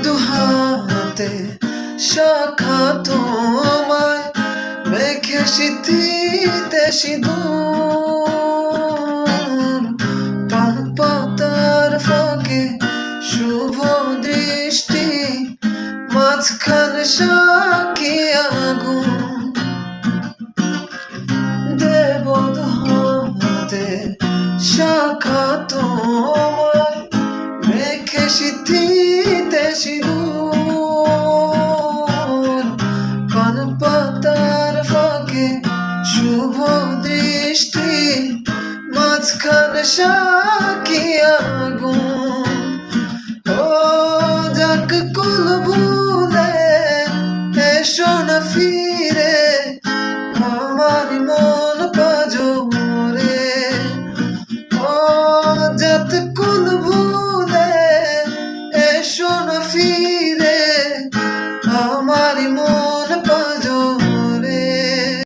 দুহাতে শাখা তোমায় মেখে সিথিতে সিঁদুর পান পাতার ফাঁকে শুভ দৃষ্টি মাঝখানে সাক্ষী আগুন দেব দুহাতে শাখা তোমায় মেখে সিথিতে সিঁদুর পান পাতার ফাঁকে শুভ দৃষ্টি মাঝখানে